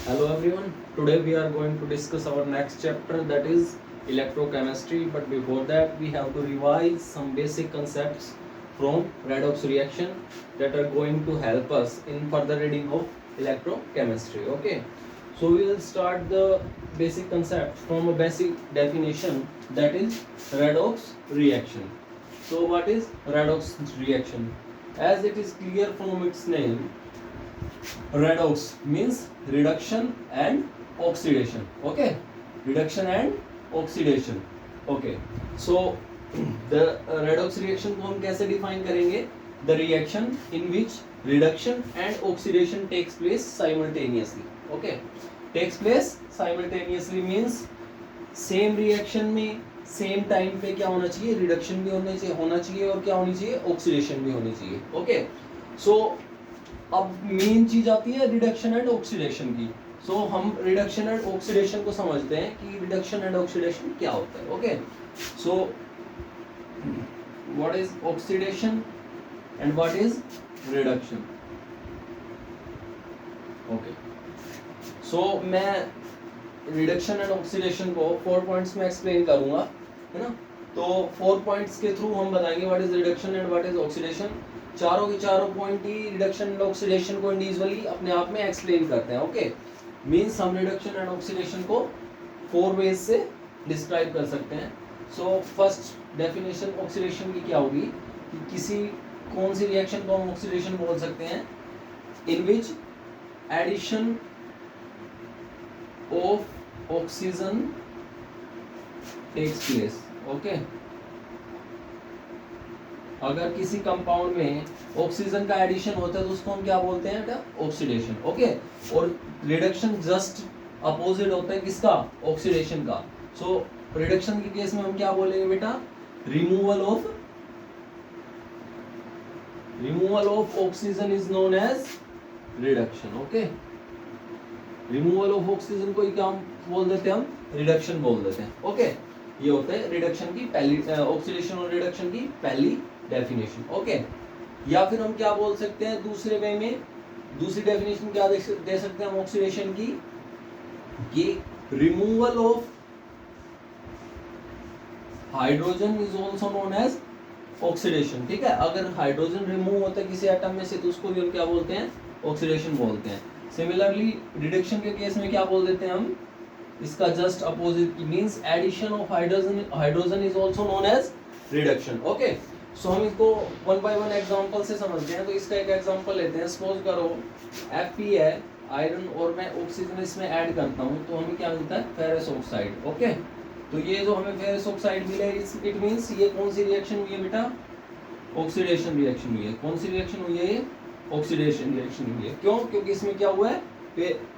Hello everyone. Today we are going to discuss our next chapter, that is electrochemistry. But before that, we have to revise some basic concepts from redox reaction that are going to help us in further reading of electrochemistry. Okay. So we will start the basic concept from a basic definition, that is redox reaction. So what is redox reaction? As it is clear from its name, redox means reduction and oxidation. Okay, reduction and oxidation. Okay, so the redox reaction को हम कैसे define करेंगे? The reaction in which reduction and oxidation takes place simultaneously. Okay, takes place simultaneously means same reaction में same time पे क्या होना चाहिए, reduction भी होना चाहिए और क्या होनी चाहिए, ऑक्सीडेशन भी होनी चाहिए. ओके, सो अब मेन चीज आती है रिडक्शन एंड ऑक्सीडेशन की. सो हम रिडक्शन एंड ऑक्सीडेशन को समझते हैं कि रिडक्शन एंड ऑक्सीडेशन क्या होता है. Okay, so what is oxidation and what is reduction. Okay, so मैं रिडक्शन एंड ऑक्सीडेशन को 4 पॉइंट्स में एक्सप्लेन करूंगा, है ना. तो 4 पॉइंट्स के थ्रू हम बताएंगे what is reduction and what is oxidation. चारों के चारों point he reduction and oxidation को इंडिविजुअली अपने आप में एक्सप्लेन करते हैं. ओके, मींस हम रिडक्शन एंड ऑक्सीडेशन को 4 वेज से डिस्क्राइब कर सकते हैं. सो फर्स्ट डेफिनेशन ऑक्सीडेशन की क्या होगी कि किसी कौन सी रिएक्शन को हम ऑक्सीडेशन बोल सकते हैं, in which addition of oxygen takes place. Okay, अगर किसी कंपाउंड में ऑक्सीजन का एडिशन होता है तो उसको हम क्या बोलते हैं बेटा, ऑक्सीडेशन. ओके, और रिडक्शन जस्ट अपोजिट होता है किसका, ऑक्सीडेशन का. सो रिडक्शन के केस में हम क्या बोलेंगे बेटा, removal of oxygen is known as reduction. Okay, removal of oxygen को क्या बोल देते हैं, हम रिडक्शन बोल देते हैं. ओके, ये होता है रिडक्शन की पहली, ऑक्सीडेशन और रिडक्शन की पहली डेफिनेशन. ओके, या फिर हम क्या बोल सकते हैं दूसरे वे में, दूसरी डेफिनेशन क्या दे सकते हैं हम ऑक्सीडेशन की, कि removal of hydrogen is also known as oxidation. ठीक है, अगर हाइड्रोजन रिमूव होता है किसी एटम में से तो उसको भी हम क्या बोलते हैं, ऑक्सीडेशन बोलते हैं. सिमिलरली रिडक्शन के केस में क्या बोल देते हैं हम, इसका just opposite means addition of hydrogen is also known as reduction. Okay, so हम इसको वन बाय वन एग्जांपल से समझते हैं. तो इसका एक एग्जांपल लेते हैं. सपोज करो Fe है आयरन और मैं ऑक्सीजन इसमें ऐड करता हूं तो हमें क्या मिलता है, फेरस ऑक्साइड. ओके, तो ये जो हमें फेरस ऑक्साइड मिला है, इट मींस ये कौन सी रिएक्शन हुई है बेटा, ऑक्सीडेशन रिएक्शन हुई है. कौन सी रिएक्शन हुई है, ये ऑक्सीडेशन रिएक्शन हुई है. क्यों, क्योंकि इसमें क्या हुआ है,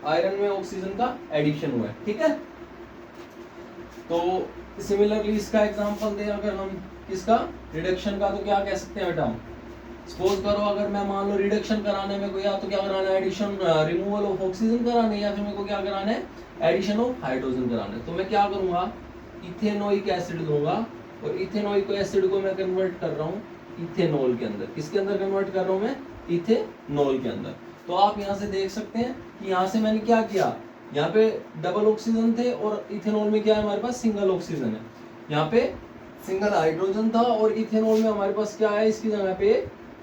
आयरन में ऑक्सीजन का एडिशन हुआ है. ठीक है, तो सिमिलरली इसका एग्जांपल दें अगर हम किसका, रिडक्शन का, तो क्या कह सकते हैं बेटा हम, सपोज करो अगर मैं मान लो रिडक्शन कराने में को या तो क्या कराना है, एडिशन रिमूवल ऑफ ऑक्सीजन कराना है, या फिर मेरे को क्या कराना है, एडिशन ऑफ हाइड्रोजन कराना है. तो मैं क्या करूंगा, इथेनोइक एसिड दूंगा और इथेनोइक एसिड को मैं कन्वर्ट कर रहा हूँ इथेनॉल के अंदर. किसके अंदर कन्वर्ट कर रहा हूँ मैं, इथेनॉल के अंदर. तो आप यहाँ से देख सकते हैं कि यहाँ से मैंने क्या किया, यहाँ पे डबल ऑक्सीजन थे और इथेनॉल में क्या है, हमारे पास सिंगल ऑक्सीजन है. यहाँ पे सिंगल हाइड्रोजन था और इथेनॉल में हमारे पास क्या है, इसकी जगह पे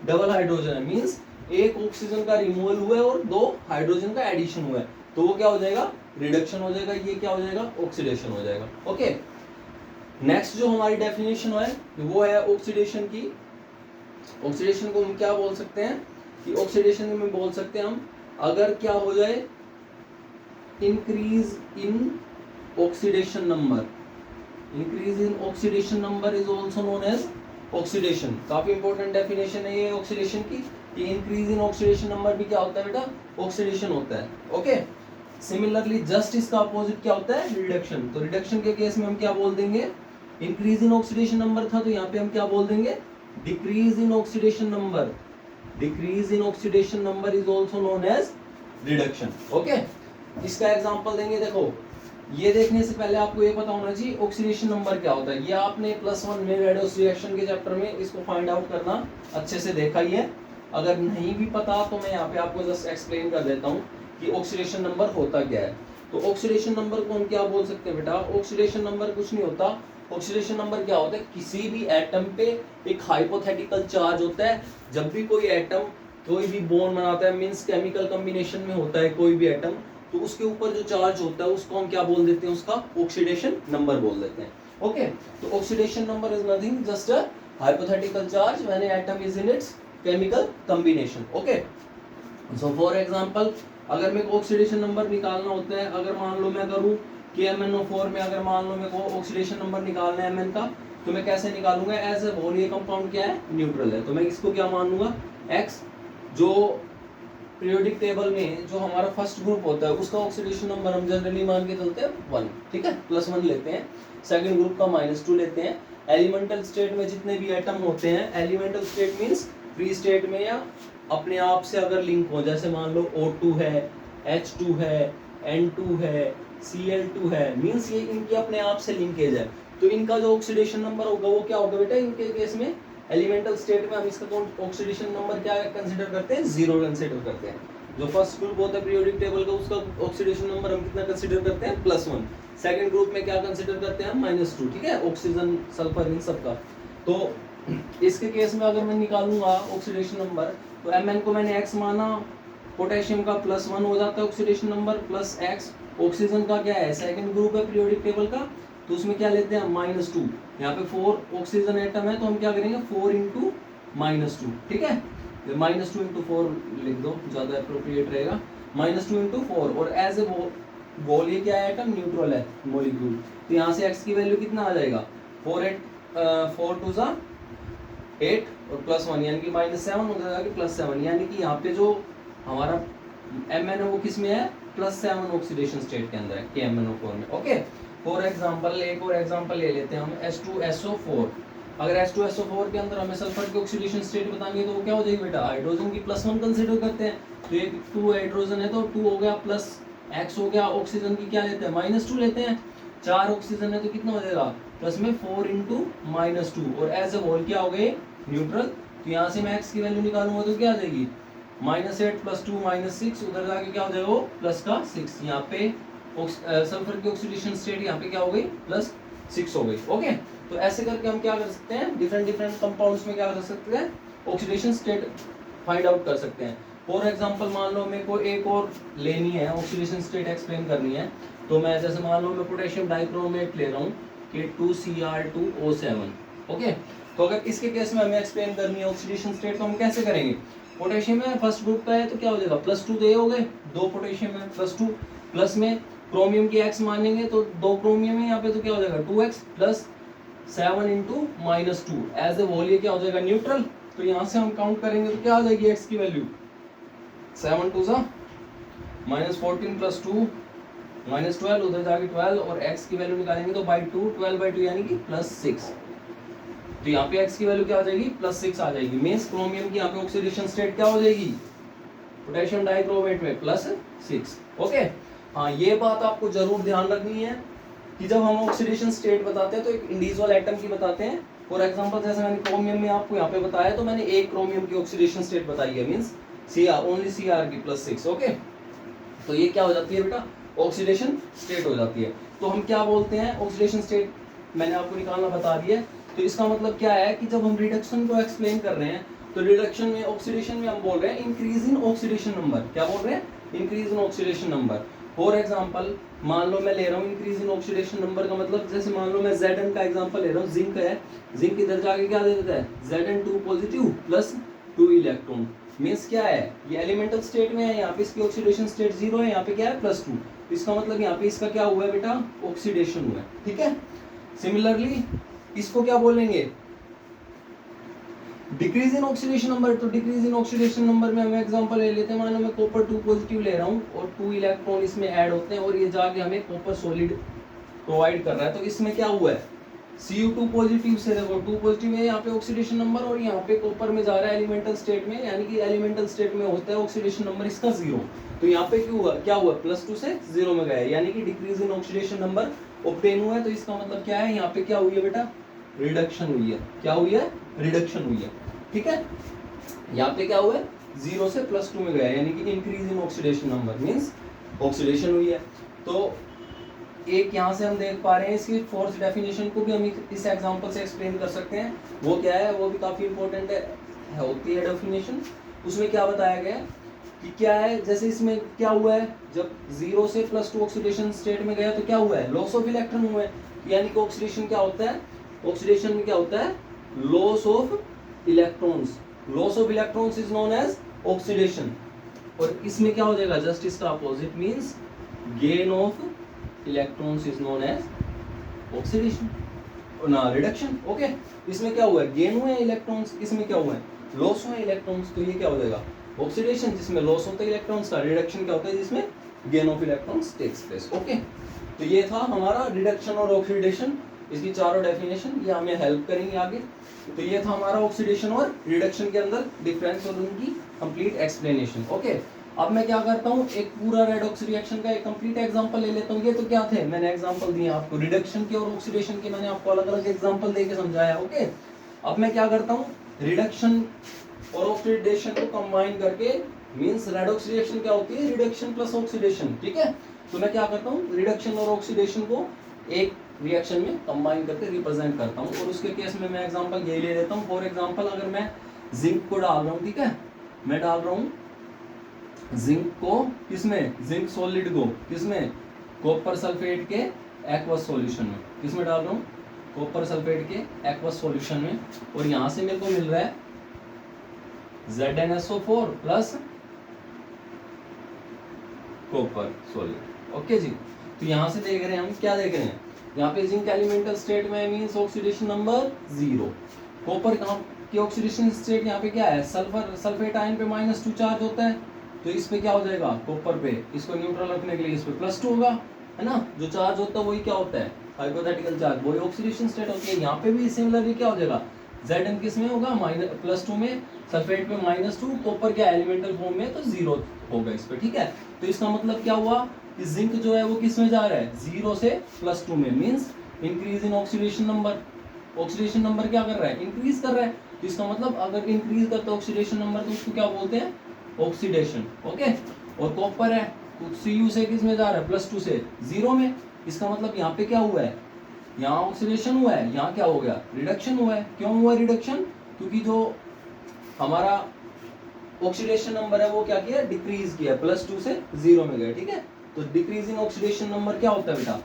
डबल हाइड्रोजन है. मींस एक ऑक्सीजन का रिमूवल हुआ है और 2 हाइड्रोजन का एडिशन हुआ है. तो वो क्या हो जाएगा, रिडक्शन हो जाएगा. ये क्या हो जाएगा, ऑक्सीडेशन हो जाएगा. ओके, नेक्स्ट जो हमारी डेफिनेशन है वो है ऑक्सीडेशन की. ऑक्सीडेशन को हम क्या बोल सकते हैं, कि ऑक्सीडेशन में बोल सकते हैं हम, अगर क्या हो जाए, increase in oxidation number. Increase in oxidation number is also known as oxidation. काफी इंपॉर्टेंट डेफिनेशन है ये ऑक्सीडेशन की, कि इंक्रीज इन ऑक्सीडेशन नंबर भी क्या होता है बेटा, ऑक्सीडेशन होता है. ओके, सिमिलरली जस्ट इसका अपोजिट क्या होता है, रिडक्शन. तो रिडक्शन के केस में हम क्या बोल देंगे, इंक्रीज इन ऑक्सीडेशन नंबर था तो यहाँ पे हम क्या बोल देंगे, decrease in oxidation number. Decrease in oxidation number is also known as reduction. Okay, इसका एग्जांपल देंगे. देखो, ये देखने से पहले आपको ये पता होना चाहिए ऑक्सीडेशन नंबर क्या होता है. ये आपने +1 में रेडोक्स रिएक्शन के चैप्टर में इसको फाइंड आउट करना अच्छे से देखा ही है. अगर नहीं भी पता तो मैं यहाँ पे आपको जस्ट एक्सप्लेन कर देता हूँ कि ऑक्सीडेशन नंबर होता क्या है। तो ऑक्सीडेशन नंबर को हम क्या बोल सकते हैं बेटा, ऑक्सीडेशन नंबर कुछ नहीं होता। ऑक्सीडेशन नंबर क्या होता है, किसी भी एटम पे एक हाइपोथेटिकल चार्ज होता है। जब भी कोई एटम कोई भी बॉन्ड बनाता है, मींस केमिकल कॉम्बिनेशन में होता है कोई भी एटम, तो उसके ऊपर जो चार्ज होता है उसको हम क्या बोल देते हैं, उसका ऑक्सीडेशन नंबर बोल देते हैं। ओके, तो oxidation number is nothing just a hypothetical charge when an atom is in its chemical combination. Okay, so for example अगर मेरे को ऑक्सीडेशन नंबर निकालना होता है, अगर मान लो मैं करूँ KMnO4 में, अगर मान लो मेरे को ऑक्सीडेशन नंबर निकालना है Mn का, तो मैं कैसे निकालूंगा, एज ए होल ये कंपाउंड क्या है, न्यूट्रल है, तो मैं इसको क्या मान लूंगा X, जो पीरियोडिक टेबल में जो हमारा फर्स्ट ग्रुप होता है उसका ऑक्सीडेशन नंबर हम जनरली मान के चलते हैं 1, ठीक है, +1 लेते हैं। सेकंड ग्रुप का -2 लेते हैं। एलिमेंटल स्टेट में जितने भी एटम होते हैं, elemental state means free state में या अपने आप से अगर लिंक हो, जैसे मान लो O2 है, H2 है, N2 है, Cl2 है, मींस ये इनकी अपने आप से लिंकेज है, तो इनका जो ऑक्सीडेशन नंबर होगा वो क्या होगा बेटा, इनके केस में एलिमेंटल स्टेट में हम इसका ऑक्सीडेशन नंबर क्या कंसीडर करते हैं, 0 कंसीडर करते हैं। जो फर्स्ट ग्रुप होता है पीरियोडिक टेबल का, उसका ऑक्सीडेशन नंबर हम कितना कंसीडर करते हैं, +1। सेकंड ग्रुप में क्या कंसीडर करते हैं हम, -2, ठीक है, ऑक्सीजन सल्फर इन सब का। तो इसके केस में अगर मैं निकालूंगा ऑक्सीडेशन नंबर, तो Mn को मैंने x माना, पोटेशियम का +1 हो जाता है ऑक्सीडेशन नंबर, +x। ऑक्सीजन का क्या है, सेकंड ग्रुप है पीरियोडिक टेबल का, तो उसमें क्या लेते हैं, -2। यहाँ पे 4 ऑक्सीजन एटम है, तो हम क्या करेंगे, 4 × -2, ठीक है, -2 × 4 लिख दो, ज्यादा अप्रोप्रिएट रहेगा, -2 × 4। और एज ए वोल ये क्या है, एटम न्यूट्रल है, मॉलिक्यूल, तो यहाँ से x की वैल्यू कितना आ जाएगा, 4 2 ज़ा 8 और +1 यानी कि -7 हो जाएगा कि +7, यानी कि यहाँ पे जो हमारा Mn है वो किस में है, +7 ऑक्सीडेशन स्टेट के अंदर है KMnO4 में। ओके, फॉर एग्जांपल एक और एग्जांपल ले लेते हैं हम, H2SO4। अगर H2SO4 के अंदर हमें सल्फर की ऑक्सीडेशन स्टेट बतानी है तो वो क्या हो जाएगी बेटा, हाइड्रोजन की +1 कंसीडर करते हैं, तो ये 2 हाइड्रोजन है तो 2 हो गया, प्लस X हो गया, ऑक्सीजन की क्या लेते हैं, -2 लेते हैं। 4 ऑक्सीजन है तो कितना हो जाएगा, प्लस में 4 × -2, और एज ए होल क्या हो गए, न्यूट्रल। तो यहाँ से मैं X की वैल्यू निकालूंगा तो क्या आ जाएगी, -8 + 2 -6, उधर जाके क्या हो जाएगा वो +6। यहाँ पे सल्फर की ऑक्सीडेशन स्टेट यहाँ पे क्या हो गई, +6 हो गई। ओके, तो ऐसे करके हम क्या कर सकते हैं, डिफरेंट कंपाउंड्स में क्या कर सकते हैं, ऑक्सीडेशन स्टेट फाइंड आउट कर सकते हैं। फॉर एग्जांपल मान लो मेरे को एक और लेनी है, ऑक्सीडेशन स्टेट एक्सप्लेन करनी है, तो मैं जैसे मान लो मैं पोटेशियम डाइक्रोमेट ले रहा हूँ कि 2Cr2O7। ओके, तो अगर इसके केस में हमें एक्सप्लेन करनी है ऑक्सीडेशन स्टेट, तो हम कैसे करेंगे, पोटेशियम है फर्स्ट ग्रुप का है तो क्या हो जाएगा, +2 तो ये हो गए, 2 पोटेशियम है +2, प्लस में क्रोमियम की x मानेंगे तो 2 क्रोमियम है यहाँ पे, तो क्या हो जाएगा 2x + 7 × -2, एज ए होल ये क्या हो जाएगा, न्यूट्रल। तो यहाँ से हम काउंट करेंगे तो क्या आ जाएगी x की वैल्यू, 7 2 ज़ा -14 + 2 -12, उधर जाके 12, और x की वैल्यू निकालेंगे तो 2, 12/2 यानी कि +6। तो यहाँ पे x की वैल्यू क्या आ जाएगी, +6 आ जाएगी। मींस क्रोमियम की यहाँ पे ऑक्सीडेशन स्टेट क्या हो जाएगी, पोटेशियम डाइक्रोमेट में +6। ओके, हाँ ये बात आपको जरूर ध्यान रखनी है कि जब हम ऑक्सीडेशन स्टेट बताते हैं तो एक इंडिविजुअल एटम की बताते हैं। फॉर एग्जांपल जैसे मैंने क्रोमियम में आपको यहाँ पे बताया, तो मैंने एक क्रोमियम की ऑक्सीडेशन स्टेट बताई है, मींस ओनली Cr की +6। ओके, तो ये क्या हो जाती है बेटा, ऑक्सीडेशन स्टेट हो जाती है। तो हम क्या बोलते हैं, ऑक्सीडेशन स्टेट मैंने आपको निकालना बता दिया। तो इसका मतलब क्या है कि जब हम रिडक्शन को एक्सप्लेन कर रहे हैं, तो रिडक्शन में ऑक्सीडेशन में हम बोल रहे हैं इंक्रीज इन ऑक्सीडेशन नंबर। क्या बोल रहे हैं, increase in oxidation number. For example मान लो मैं ले रहा हूँ इंक्रीज इन ऑक्सीडेशन नंबर का मतलब, जैसे मान लो मैं Zn का एग्जांपल ले रहा हूँ, जिंक है, जिंक इधर जाके क्या दे देता है, Zn2 पॉजिटिव + 2 इलेक्ट्रॉन। मींस क्या है, ये एलिमेंटल स्टेट में है, यहाँ पे इसकी ऑक्सीडेशन स्टेट 0 है, यहाँ पे क्या है +2, इसका मतलब यहाँ पे इसका क्या हुआ है बेटा, ऑक्सीडेशन हुआ है। ठीक है, सिमिलरली इसको क्या बोलेंगे, डिक्रीज इन ऑक्सीडेशन नंबर। तो डिक्रीज इन ऑक्सीडेशन नंबर में हम एग्जांपल ले लेते हैं, मान लो मैं कॉपर 2 पॉजिटिव ले रहा हूँ और 2 इलेक्ट्रॉन इसमें ऐड होते हैं और ये जाके हमें कॉपर सॉलिड प्रोवाइड कर रहा है। तो इसमें क्या हुआ है, Cu2 पॉजिटिव से, देखो 2 पॉजिटिव है यहाँ पे ऑक्सीडेशन नंबर, और यहाँ पे कॉपर में जा रहा है एलिमेंटल स्टेट में, यानी कि एलिमेंटल स्टेट में होता है ऑक्सीडेशन नंबर इसका 0। तो यहाँ पे क्यों हुआ, क्या हुआ, +2 से 0 में गया, यानी कि decrease in oxidation number obtain हुआ है। तो इसका मतलब क्या है, यहाँ पे क्या हुई है बेटा, रिडक्शन हुई है। क्या हुई है, रिडक्शन हुई है। ठीक है, यहाँ पे क्या हुआ है, 0 से +2 में गया, यानी कि increase in oxidation number means oxidation हुई है। तो एक यहाँ से हम देख पा रहे हैं इसकी फोर्थ डेफिनेशन को भी हम इस एग्जांपल से एक्सप्लेन कर सकते हैं। वो क्या है, वो भी काफी इंपॉर्टेंट है होती है डेफिनेशन। उसमें क्या बताया गया कि क्या है, जैसे इसमें क्या हुआ है, जब 0 से +2 ऑक्सीडेशन स्टेट में गया तो क्या हुआ है, लॉस ऑफ इलेक्ट्रॉन हुआ है। यानी कि ऑक्सीडेशन क्या होता है, ऑक्सीडेशन में क्या होता है, loss of electrons. Loss of electrons is known as oxidation. और इसमें क्या हो जाएगा, जस्ट इसका opposite means gain of electrons is known as oxidation ना रिडक्शन। ओके, इसमें क्या हुआ है, गेन हुए इलेक्ट्रॉन्स, इसमें क्या हुआ है, लॉस हुए इलेक्ट्रॉन्स। तो ये क्या हो जाएगा, ऑक्सीडेशन जिसमें लॉस होता है इलेक्ट्रॉन्स का, रिडक्शन क्या होता है जिसमें gain of electrons takes place. Okay, तो ये था हमारा रिडक्शन और ऑक्सीडेशन, इसकी चारों डेफिनेशन, ये हमें हेल्प करेंगे आगे। तो ये था हमारा ऑक्सीडेशन और रिडक्शन के अंदर डिफरेंस और उनकी कंप्लीट एक्सप्लेनेशन। ओके, अब मैं क्या करता हूँ, एक पूरा रेडॉक्स रिएक्शन का एक कंप्लीट एग्जांपल ले लेता हूँ। ये तो क्या थे, मैंने एग्जांपल दिए आपको रिडक्शन के और ऑक्सीडेशन के, मैंने आपको अलग अलग एग्जांपल देके समझाया। ओके, अब मैं क्या करता हूँ, रिडक्शन और ऑक्सीडेशन को कंबाइन करके, मींस रेडॉक्स रिएक्शन क्या होती है, रिडक्शन प्लस ऑक्सीडेशन। ठीक है, तो मैं क्या करता हूँ, रिडक्शन और ऑक्सीडेशन को एक रिएक्शन में कंबाइन करके रिप्रेजेंट करता हूँ। और उसके केस में मैं एग्जांपल ये ले लेता हूँ। फॉर एग्जांपल, अगर मैं जिंक को डाल रहा हूँ, ठीक है, मैं डाल रहा हूँ जिंक को किसमें, जिंक सॉलिड को किसमें, कॉपर सल्फेट के एक्वस सॉल्यूशन में। किसमें डाल रहा हूँ, कॉपर सल्फेट के एक्वस सॉल्यूशन में। और यहाँ से मेरे को मिल रहा है ZnSO4 plus copper solid. Okay जी, तो यहाँ से देख रहे हैं हम, क्या देख रहे हैं, यहाँ पे जिंक एलिमेंटल स्टेट में मींस ऑक्सीडेशन नंबर 0। कॉपर की ऑक्सीडेशन स्टेट यहाँ पे क्या है, सल्फर सल्फेट आयन पे -2 चार्ज होता है। तो इस पे क्या हो जाएगा, कॉपर पे, इसको न्यूट्रल रखने के लिए इस पे +2 होगा, है ना। जो चार्ज होता है वही क्या होता है, हाइपोथेटिकल चार्ज, वही ऑक्सीडेशन स्टेट होती है। यहाँ पे भी सिमिलरली क्या हो जाएगा, Zn किस में होगा, +2 में, सल्फेट पे -2, कॉपर के एलिमेंटल फॉर्म में तो 0 होगा इस पे। ठीक है, तो इसका मतलब क्या हुआ कि जिंक जो है वो किस में जा रहा है, 0 से +2 में, means increase in oxidation number. Oxidation number क्या कर रहा है, इंक्रीज कर रहा है। तो इसका मतलब अगर इंक्रीज करता है ऑक्सीडेशन नंबर तो उसको क्या बोलते हैं, ऑक्सीडेशन। ओके, और कॉपर है तो Cu से किस में जा रहा है, +2 से 0 में। इसका मतलब यहाँ पे क्या हुआ है, यहाँ ऑक्सीडेशन हुआ है, यहाँ क्या हो गया, रिडक्शन हुआ है। क्यों हुआ रिडक्शन, क्योंकि जो हमारा ऑक्सीडेशन नंबर है वो क्या किया, डिक्रीज किया, +2 से 0 में गया। ठीक है, तो डिक्रीज इन ऑक्सीडेशन नंबर क्या होता है बेटा,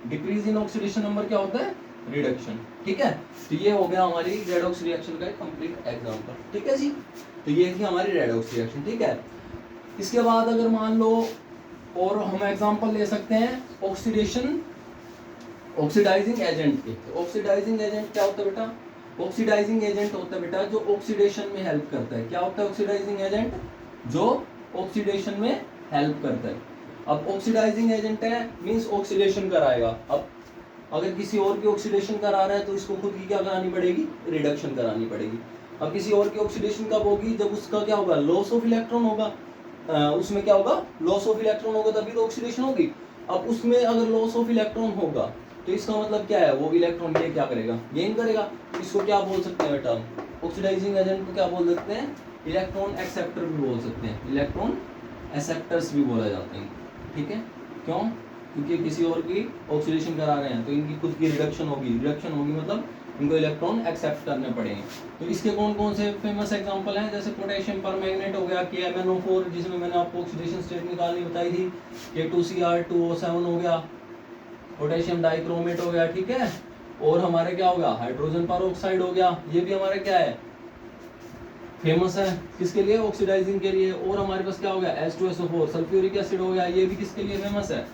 डिक्रीज इन ऑक्सीडेशन नंबर क्या होता है, रिडक्शन। ठीक है, तो ये हो गया हमारी रेडॉक्स रिएक्शन का एक कंप्लीट एग्जांपल। ठीक है जी, तो ये थी हमारी रेडॉक्स रिएक्शन। ठीक है, इसके बाद अगर मान लो और हम एग्जांपल ले सकते हैं ऑक्सीडेशन, ऑक्सीडाइजिंग एजेंट के। ऑक्सीडाइजिंग एजेंट क्या होता है बेटा, ऑक्सीडाइजिंग एजेंट होता है बेटा जो ऑक्सीडेशन में हेल्प करता है। क्या होता है ऑक्सीडाइजिंग एजेंट, जो ऑक्सीडेशन में हेल्प करता है। अब ऑक्सीडाइजिंग एजेंट है मींस ऑक्सीडेशन कराएगा। अब अगर किसी और की ऑक्सीडेशन करा रहा है तो इसको खुद की क्या करानी पड़ेगी, रिडक्शन करानी पड़ेगी। अब किसी और की ऑक्सीडेशन कब होगी, जब उसका क्या होगा, लॉस ऑफ इलेक्ट्रॉन होगा। उसमें क्या होगा, लॉस ऑफ इलेक्ट्रॉन होगा, तभी तो ऑक्सीडेशन होगी। अब उसमें अगर लॉस ऑफ इलेक्ट्रॉन होगा तो इसका मतलब क्या है, वो इलेक्ट्रॉन ये क्या करेगा, गेन करेगा। इसको क्या बोल सकते हैं बेटा, ऑक्सीडाइजिंग एजेंट को क्या बोल सकते हैं, इलेक्ट्रॉन एक्सेप्टर भी बोल सकते हैं, इलेक्ट्रॉन एक्सेप्टर्स भी बोला जाते हैं। ठीक है, क्यों, क्योंकि किसी और की ऑक्सीडेशन करा रहे हैं तो इनकी खुद की रिडक्शन होगी। रिडक्शन होगी मतलब इनको इलेक्ट्रॉन एक्सेप्ट करने पड़ेंगे। तो इसके कौन कौन से फेमस एग्जांपल हैं, जैसे पोटेशियम परमैंगनेट हो गया, KMnO4 जिसमें मैंने आपको ऑक्सीडेशन स्टेट निकालनी बताई थी, K2Cr2O7 हो गया, पोटेशियम डाइक्रोमेट हो गया। ठीक है, और हमारे क्या हो गया, हाइड्रोजन परऑक्साइड हो गया, ये भी हमारे क्या है, फेमस है किसके लिए, ऑक्सीडाइजिंग के लिए। और हमारे पास क्या हो गया, H2SO4 सल्फ्यूरिक एसिड हो गया, ये भी किसके लिए फेमस है,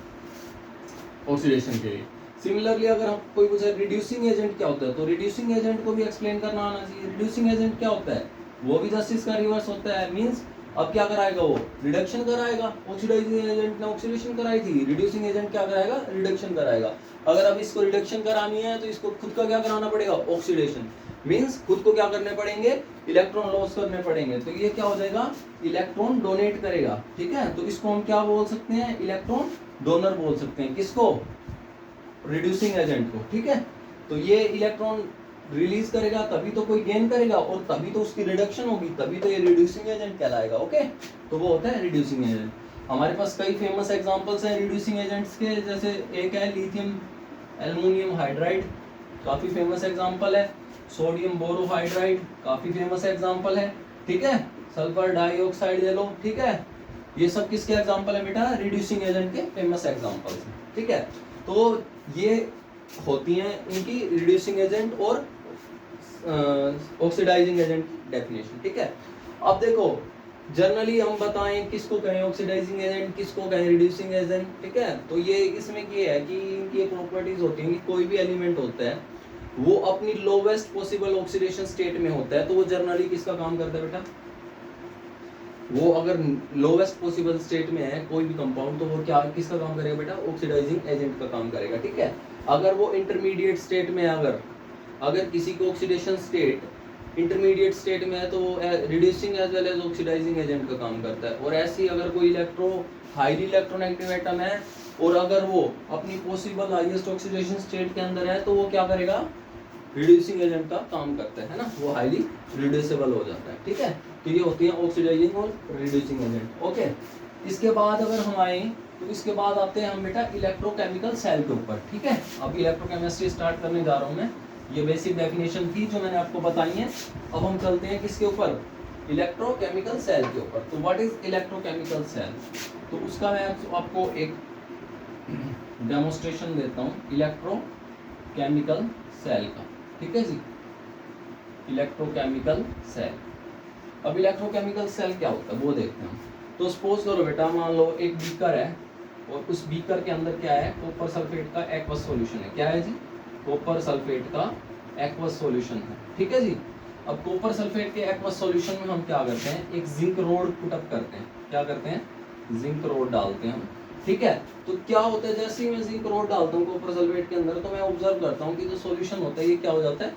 ऑक्सीडेशन के लिए। सिमिलरली अगर हम कोई पूछे रिड्यूसिंग एजेंट क्या होता है, तो रिड्यूसिंग एजेंट को भी एक्सप्लेन करना आना चाहिए। रिड्यूसिंग एजेंट क्या होता है, वो भी जस्ट इसका रिवर्स होता है, मींस अब क्या कराएगा, वो रिडक्शन कराएगा। ऑक्सीडाइजिंग एजेंट ने ऑक्सीडेशन कराई थी, रिड्यूसिंग एजेंट क्या कराएगा, रिडक्शन कराएगा। अगर अब इसको रिडक्शन करानी है तो इसको खुद का क्या कराना पड़ेगा, ऑक्सीडेशन, मींस खुद को क्या करने पड़ेंगे, इलेक्ट्रॉन लॉस करने पड़ेंगे। तो ये क्या हो जाएगा, इलेक्ट्रॉन डोनेट करेगा। ठीक है, तो इसको हम क्या बोल सकते हैं, इलेक्ट्रॉन डोनर बोल सकते हैं। किसको, रिड्यूसिंग एजेंट को। ठीक है, तो ये इलेक्ट्रॉन रिलीज करेगा तभी तो कोई गेन करेगा, और तभी तो उसकी रिडक्शन होगी, तभी तो ये रिड्यूसिंग एजेंट कहलाएगा। ओके, तो वो होता है रिड्यूसिंग एजेंट। हमारे पास कई फेमस एग्जांपल्स हैं रिड्यूसिंग एजेंट्स के, जैसे एक है लिथियम एल्युमिनियम हाइड्राइड, काफी फेमस एग्जांपल है। सोडियम बोरोहाइड्राइड काफी फेमस एग्जांपल है, ठीक है। सल्फर डाइऑक्साइड ले लो, ठीक है। ये सब किसके एग्जांपल है बेटा? रिड्यूसिंग एजेंट के फेमस एग्जांपल्स हैं, ठीक है। तो ये होती हैं इनकी रिड्यूसिंग एजेंट और ऑक्सीडाइजिंग एजेंट की डेफिनेशन, ठीक है। अब देखो जनरली हम बताएं किसको कहें ऑक्सीडाइजिंग एजेंट, किसको कहें रिड्यूसिंग एजेंट, ठीक है। तो ये इसमें ये है कि इनकी प्रॉपर्टीज होती हैं कि कोई भी एलिमेंट होता है वो अपनी लोवेस्ट पॉसिबल ऑक्सीडेशन स्टेट में होता है, तो वो जनरली किसका काम करता है बेटा? वो अगर लोवेस्ट पॉसिबल स्टेट में है कोई भी कंपाउंड, तो वो क्या किसका काम करेगा बेटा? ऑक्सीडाइजिंग एजेंट का काम करेगा, ठीक है। अगर वो इंटरमीडिएट स्टेट में अगर किसी को ऑक्सीडेशन स्टेट इंटरमीडिएट स्टेट में है तो वो reducing as well as oxidising agent का काम करता है। और ऐसे ही अगर कोई हाईली इलेक्ट्रोनेगेटिव एटम है और अगर वो अपनी पॉसिबल हाईएस्ट ऑक्सीडेशन स्टेट के अंदर है तो वो क्या करेगा? रिड्यूसिंग एजेंट का काम करता है ना, वो हाईली रिड्यूसेबल हो जाता है, ठीक है। तो ये होती है ऑक्सीडाइजिंग और रिड्यूसिंग एजेंट, ओके। इसके बाद अगर हम आए तो इसके बाद आते हैं हम बेटा इलेक्ट्रोकेमिकल सेल के ऊपर, ठीक है। अब इलेक्ट्रोकेमिस्ट्री स्टार्ट करने जा रहा हूँ मैं, ये बेसिक डेफिनेशन थी जो मैंने आपको बताई है। अब हम चलते हैं किसके ऊपर? इलेक्ट्रोकेमिकल सेल के ऊपर। तो व्हाट इज इलेक्ट्रोकेमिकल सेल? तो उसका मैं आपको एक डेमोन्स्ट्रेशन देता हूँ इलेक्ट्रोकेमिकल सेल का, ठीक है जी। इलेक्ट्रोकेमिकल सेल, अब इलेक्ट्रोकेमिकल सेल क्या होता है वो देखते हैं हम। तो सपोज करो बेटा, मान लो एक बीकर है और उस बीकर के अंदर क्या है? कॉपर सल्फेट का एक्वस सॉल्यूशन है। क्या है जी? कॉपर सल्फेट का एक्वस सॉल्यूशन है, ठीक है जी। अब कॉपर सल्फेट के एक्वस सॉल्यूशन में हम क्या करते हैं? एक जिंक रोड पुटअप करते हैं। क्या करते हैं? जिंक रोड डालते हैं हम, ठीक है। तो क्या होता है, जैसे ही मैं जिंक रोड डालता हूँ कॉपर सल्फेट के अंदर, तो मैं ऑब्जर्व करता हूँ कि जो सॉल्यूशन होता है ये क्या हो जाता है?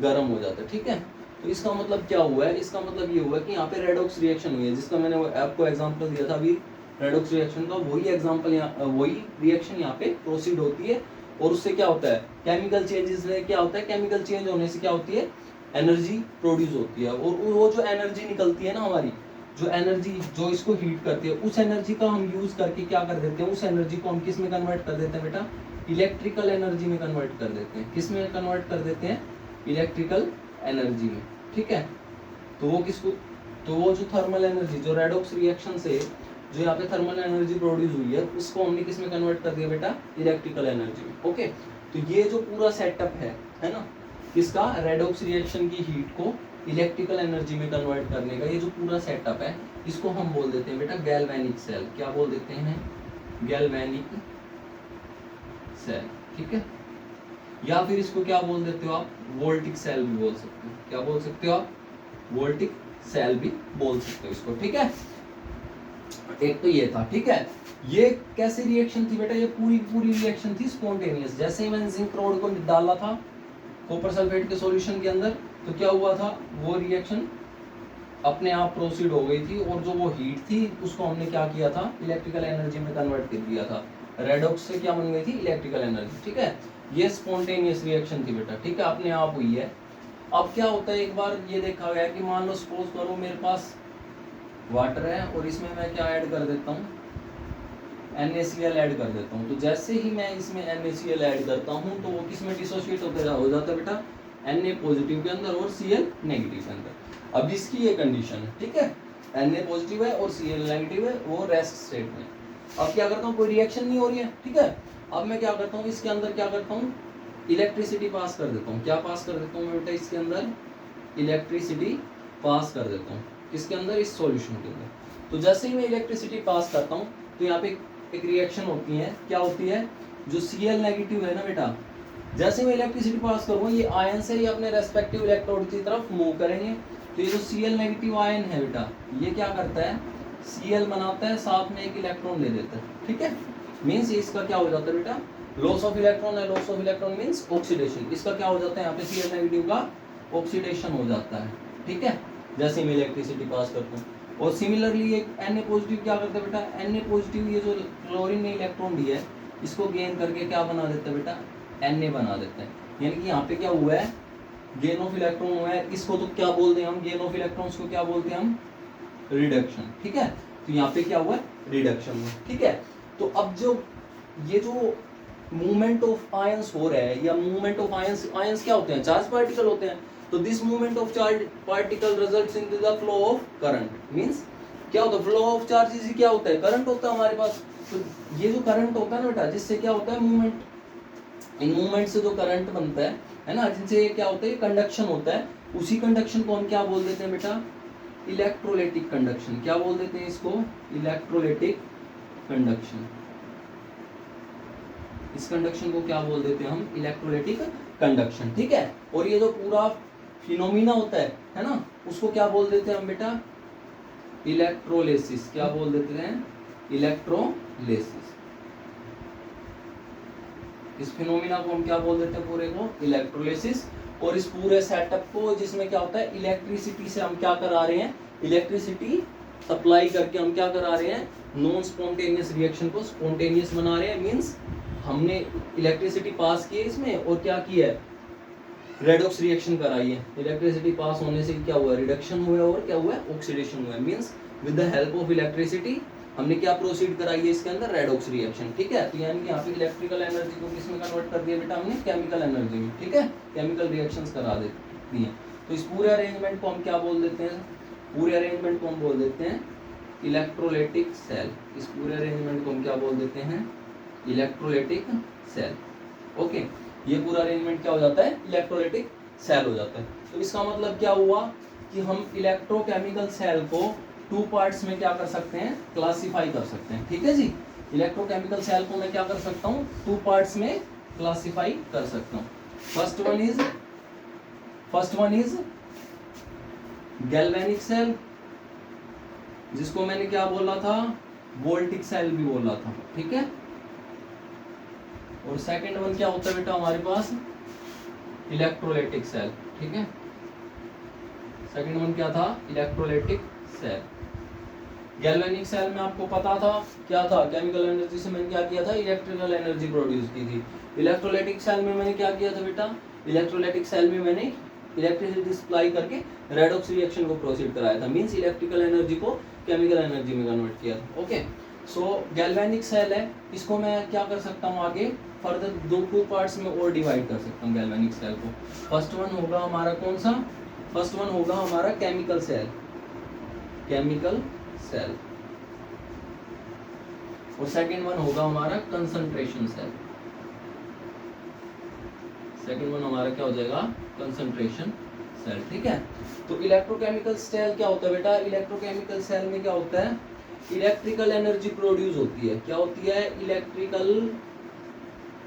गर्म हो जाता है, ठीक है। तो इसका मतलब क्या हुआ है? इसका मतलब ये हुआ कि यहाँ पे रेडॉक्स रिएक्शन हुई है, जिसका मैंने आपको एग्जांपल दिया था अभी रेडॉक्स रिएक्शन का। वही एग्जांपल वही रिएक्शन यहाँ पे प्रोसीड होती है और उससे क्या होता है? केमिकल चेंजेस में क्या होता है? केमिकल चेंज होने से क्या होती है? एनर्जी प्रोड्यूस होती है। और वो जो एनर्जी निकलती है ना हमारी, जो एनर्जी जो इसको हीट करती है, उस एनर्जी का हम यूज करके क्या कर देते हैं? उस एनर्जी को हम किस में कन्वर्ट कर देते हैं बेटा? इलेक्ट्रिकल एनर्जी में कन्वर्ट कर देते हैं। किस में कन्वर्ट कर देते हैं? इलेक्ट्रिकल एनर्जी में, ठीक है। तो वो किसको? तो वो जो थर्मल एनर्जी, जो रेडॉक्स रिएक्शन से जो यहाँ पे थर्मल एनर्जी प्रोड्यूस हुई है, उसको हमने किस में कन्वर्ट कर दिया बेटा? इलेक्ट्रिकल एनर्जी में, ओके। तो ये जो पूरा सेटअप है ना, किसका? रेडॉक्स रिएक्शन की हीट को इलेक्ट्रिकल एनर्जी में कन्वर्ट करने का ये जो पूरा सेटअप है, इसको हम बोल देते हैं बेटा गैल्वेनिक सेल। क्या बोल देते हैं? गैल्वेनिक सेल, ठीक है। या फिर इसको क्या बोल देते हो आप? वोल्टिक सेल भी बोल सकते हो। क्या बोल सकते हो आप? वोल्टिक सेल भी बोल सकते हो इसको, ठीक है। एक तो ये था, ठीक है। ये कैसी रिएक्शन थी बेटा? ये पूरी रिएक्शन थी स्पॉन्टेनियस। जैसे ही मैंने जिंक रोड को डाला था कॉपर सल्फेट के सॉल्यूशन के अंदर, तो क्या हुआ था? वो रिएक्शन अपने आप प्रोसीड हो गई थी और जो वो हीट थी उसको हमने क्या किया था? इलेक्ट्रिकल एनर्जी में कन्वर्ट कर दिया था। रेडॉक्स से क्या बन गई थी? इलेक्ट्रिकल एनर्जी, ठीक है। ये स्पॉन्टेनियस रिएक्शन थी बेटा, ठीक है, अपने आप हुई है। अब क्या होता है, एक बार ये देखा गया कि मान लो सपोज करो मेरे पास वाटर है और इसमें मैं क्या ऐड कर देता हूँ? NaCl ऐड कर देता हूँ। तो जैसे ही मैं इसमें NaCl ऐड करता हूँ तो वो किस में डिसोशिएट हो जाता है बेटा? Na पॉजिटिव के अंदर और Cl नेगेटिव के अंदर। अब इसकी ये कंडीशन है, ठीक है, Na पॉजिटिव है और Cl नेगेटिव है, वो रेस्ट स्टेट में। अब क्या करता हूँ? कोई रिएक्शन नहीं हो रही है, ठीक है। अब मैं क्या करता हूँ? इसके अंदर क्या करता हूँ? इलेक्ट्रिसिटी पास कर देता हूँ। क्या पास कर देता हूँ बेटा? इसके अंदर इलेक्ट्रिसिटी पास कर देता हूँ। किसके अंदर? इस सॉल्यूशन के अंदर। तो जैसे ही मैं इलेक्ट्रिसिटी पास करता हूँ तो यहाँ पे एक रिएक्शन होती है। क्या होती है? जो Cl नेगेटिव है ना बेटा, जैसे मैं इलेक्ट्रिसिटी पास करूँगा ये आयन से ही अपने रेस्पेक्टिव इलेक्ट्रोड की तरफ मूव करेंगे। तो ये जो Cl नेगेटिव आयन है बेटा, ये क्या करता है? Cl बनाता है, साथ में एक इलेक्ट्रॉन दे देता है, ठीक है। मीन्स इसका क्या हो जाता है बेटा? लॉस ऑफ इलेक्ट्रॉन है। Loss of electron means oxidation. इसका क्या हो जाता है? यहाँ पे Cl नेगेटिव का ऑक्सीडेशन हो जाता है, ठीक है, जैसे मैं इलेक्ट्रिसिटी पास करता हूँ। और सिमिलरली एक Na पॉजिटिव क्या करता है बेटा? Na पॉजिटिव ये जो क्लोरीन ने इलेक्ट्रॉन दिया है इसको गेन करके क्या बना देता है बेटा? Na बना देता है। यानी कि यहाँ पे क्या हुआ है? गेन ऑफ इलेक्ट्रॉन हुआ है, इसको तो क्या बोलते हैं हम, गेन ऑफ इलेक्ट्रॉन्स को क्या बोलते हैं हम, रिडक्शन, ठीक है। तो यहाँ पे क्या हुआ, रिडक्शन हुआ, ठीक है। तो अब जो ये जो मूवमेंट ऑफ आयंस हो रहा है, या मूवमेंट ऑफ आयंस, आयंस क्या होते हैं, चार्ज पार्टिकल होते हैं। तो this movement of charge particle results in the flow of current, means क्या होता है, फ्लो ऑफ चार्जेस क्या होता है, करंट होता है हमारे पास। तो ये जो करंट होता है ना बेटा, जिससे क्या होता है मूवमेंट, इन मूवमेंट से जो करंट बनता है ना, जिनसे क्या होता है, कंडक्शन होता है। उसी कंडक्शन को हम क्या बोल देते हैं बेटा, इलेक्ट्रोलाइटिक कंडक्शन। क्या बोल देते हैं इसको, इलेक्ट्रोलाइटिक कंडक्शन। इस कंडक्शन को क्या बोल देते हैं हम, इलेक्ट्रोलाइटिक कंडक्शन, ठीक है। और ये जो पूरा फिनोमिना होता है ना, उसको क्या बोल देते हैं हम बेटा, इलेक्ट्रोलिसिस। क्या बोल देते हैं, इलेक्ट्रोलिसिस। इस फिनोमिना को हम क्या बोल देते हैं, पूरे को इलेक्ट्रोलिसिस। और इस पूरे सेटअप को, जिसमें क्या होता है, इलेक्ट्रिसिटी से हम क्या करा रहे हैं, इलेक्ट्रिसिटी सप्लाई करके हम क्या करा रहे हैं, नॉन स्पॉन्टेनियस रिएक्शन को स्पॉन्टेनियस बना रहे हैं। मींस हमने इलेक्ट्रिसिटी पास की है इसमें, और क्या किया है, रेडॉक्स रिएक्शन कराई है। इलेक्ट्रिसिटी पास होने से क्या हुआ, रिडक्शन हुआ, और क्या हुआ, ऑक्सीडेशन हुआ। Means with the help of electricity हमने क्या प्रोसीड कराई है इसके अंदर, रेडॉक्स रिएक्शन, ठीक है। तो यानी कि यहाँ पे इलेक्ट्रिकल एनर्जी को किसमें कन्वर्ट कर दिया बेटा हमने, केमिकल एनर्जी में, ठीक है। केमिकल रिएक्शंस करा देती हैं। तो इस पूरे अरेंजमेंट को हम क्या बोल देते हैं, पूरे अरेंजमेंट को हम बोल देते हैं इलेक्ट्रोलाइटिक सेल। इस पूरे अरेंजमेंट को हम क्या बोल देते हैं, इलेक्ट्रोलाइटिक सेल। ओके, ये पूरा अरेंजमेंट क्या हो जाता है, इलेक्ट्रोलाइटिक सेल हो जाता है। तो इसका मतलब क्या हुआ कि हम इलेक्ट्रोकेमिकल सेल को टू पार्ट्स में क्या कर सकते हैं, क्लासिफाई कर सकते हैं, ठीक है जी। इलेक्ट्रोकेमिकल सेल को मैं क्या कर सकता हूँ, टू पार्ट्स में क्लासिफाई कर सकता हूँ। First one is galvanic cell, जिसको मैंने क्या बोला था, वोल्टिक सेल भी बोला था, ठीक है। और सेकंड वन क्या होता है बेटा हमारे पास, इलेक्ट्रोलाइटिक सेल, ठीक है। सेकंड वन क्या था, इलेक्ट्रोलाइटिक सेल। गैल्वेनिक सेल में आपको पता था क्या था, केमिकल एनर्जी से मैंने क्या किया था, इलेक्ट्रिकल एनर्जी प्रोड्यूस की थी। इलेक्ट्रोलाइटिक सेल में मैंने क्या किया था बेटा, इलेक्ट्रोलाइटिक सेल में मैंने इलेक्ट्रिसिटी सप्लाई करके रेडॉक्स रिएक्शन को प्रोसीड कराया था। मींस इलेक्ट्रिकल एनर्जी को केमिकल एनर्जी में कन्वर्ट किया था। ओके, सो गैल्वेनिक सेल है, इसको मैं क्या कर सकता हूँ आगे फर्दर टू पार्ट्स में और डिवाइड कर सकता हूँ गैल्वेनिक सेल को। फर्स्ट वन होगा हमारा कौन सा, फर्स्ट वन होगा हमारा केमिकल सेल, केमिकल सेल। और सेकंड वन होगा हमारा कंसंट्रेशन सेल। सेकंड वन हमारा क्या हो जाएगा, कंसंट्रेशन सेल, ठीक है। तो इलेक्ट्रोकेमिकल सेल क्या होता है बेटा, इलेक्ट्रोकेमिकल सेल में क्या होता है, इलेक्ट्रिकल एनर्जी प्रोड्यूस होती है। क्या होती है, electrical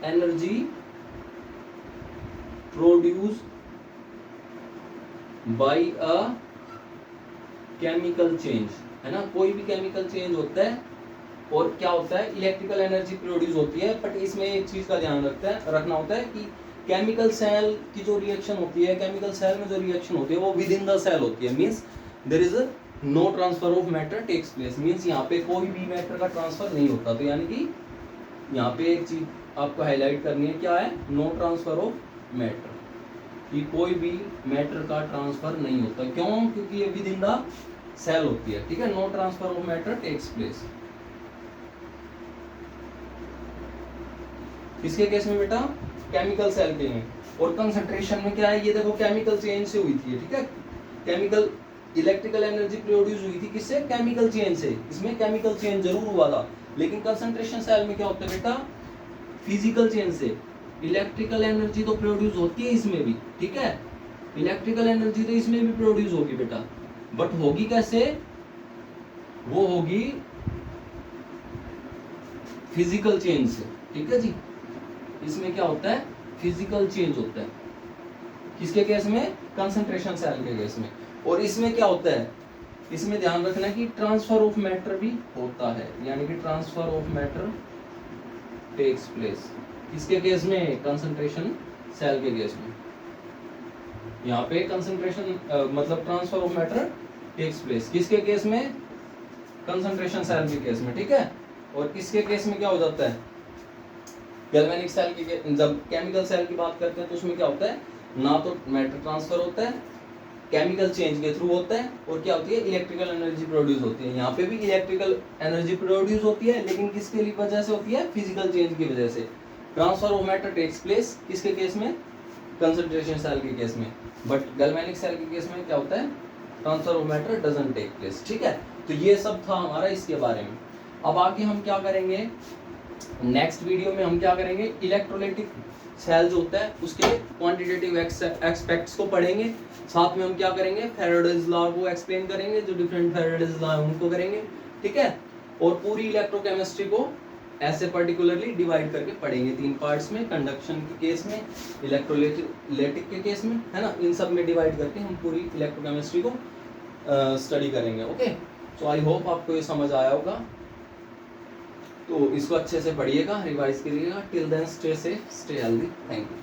energy produce by a chemical change, है ना। कोई भी केमिकल चेंज होता है और क्या होता है, इलेक्ट्रिकल एनर्जी प्रोड्यूस होती है। बट इसमें एक चीज का ध्यान रखना होता है कि केमिकल सेल की जो रिएक्शन होती है, केमिकल सेल में जो रिएक्शन होती है वो विद इन द सेल होती है। Means there is no transfer of matter takes place. Means यहाँ पे कोई भी मैटर का ट्रांसफर नहीं होता। तो यानी कि यहाँ पे एक चीज आपको हाईलाइट करनी है, क्या है, नो ट्रांसफर ऑफ मैटर, कि कोई भी मैटर का ट्रांसफर नहीं होता। क्यों, क्योंकि ये विद इन द सेल होती है, ठीक है। No transfer of matter takes place. किसके केस में बेटा, केमिकल सेल के में। और कंसंट्रेशन में क्या है, ये देखो केमिकल चेंज से हुई थी, ठीक है। केमिकल इलेक्ट्रिकल एनर्जी प्रोड्यूस हुई थी किससे, केमिकल चेंज से। इसमें केमिकल चेंज जरूर हुआ था, लेकिन कंसंट्रेशन सेल में क्या होता है बेटा, फिजिकल चेंज से। इलेक्ट्रिकल एनर्जी तो प्रोड्यूस होती है इसमें भी, ठीक है। इलेक्ट्रिकल एनर्जी तो इसमें भी प्रोड्यूस होगी बेटा, बट होगी कैसे, वो होगी फिजिकल चेंज से, ठीक है जी। इसमें क्या होता है, फिजिकल चेंज होता है। किसके केस में, कंसंट्रेशन सेल के केस में। और इसमें क्या होता है, इसमें ध्यान रखना कि ट्रांसफर ऑफ मैटर भी होता है, यानी कि transfer of matter takes place. किसके केस में, कंसंट्रेशन सेल के केस में। यहाँ पे कंसंट्रेशन मतलब transfer of matter takes place किसके केस में, कंसंट्रेशन सेल के केस में, ठीक है। और इसके केस में क्या हो जाता है, गैल्वेनिक सेल की, जब केमिकल सेल की बात करते हैं तो उसमें क्या होता है, ना तो मैटर ट्रांसफर होता है, केमिकल चेंज के थ्रू होता है, और क्या होती है, इलेक्ट्रिकल एनर्जी प्रोड्यूस होती है। यहाँ पे भी इलेक्ट्रिकल एनर्जी प्रोड्यूस होती है, लेकिन किसके लिए वजह से होती है, फिजिकल चेंज की वजह से। Transfer of matter takes place किसके केस में, कंसंट्रेशन सेल के केस में, बट गैल्वेनिक सेल के केस में क्या होता है, transfer of matter doesn't take place. ठीक है, तो ये सब था हमारा इसके बारे में। अब आगे हम क्या करेंगे, नेक्स्ट वीडियो में हम क्या करेंगे, इलेक्ट्रोलाइटिक सेल जो होता है उसके क्वांटिटेटिव एस्पेक्ट्स को पढ़ेंगे। साथ में हम क्या करेंगे, फैराडेज लॉ को एक्सप्लेन करेंगे, जो डिफरेंट फैराडेज लॉ है उनको करेंगे। ठीक है, और पूरी इलेक्ट्रोकेमिस्ट्री को ऐसे पर्टिकुलरली डिवाइड करके पढ़ेंगे 3 पार्ट्स में, कंडक्शन के केस में, इलेक्ट्रोलाइटिक के केस में, है ना, इन सब में डिवाइड करके हम पूरी इलेक्ट्रोकेमिस्ट्री को स्टडी करेंगे। ओके, तो आई होप आपको ये समझ आया होगा। तो इसको अच्छे से पढ़िएगा, रिवाइज करिएगा। Till then stay safe, stay healthy, thank you.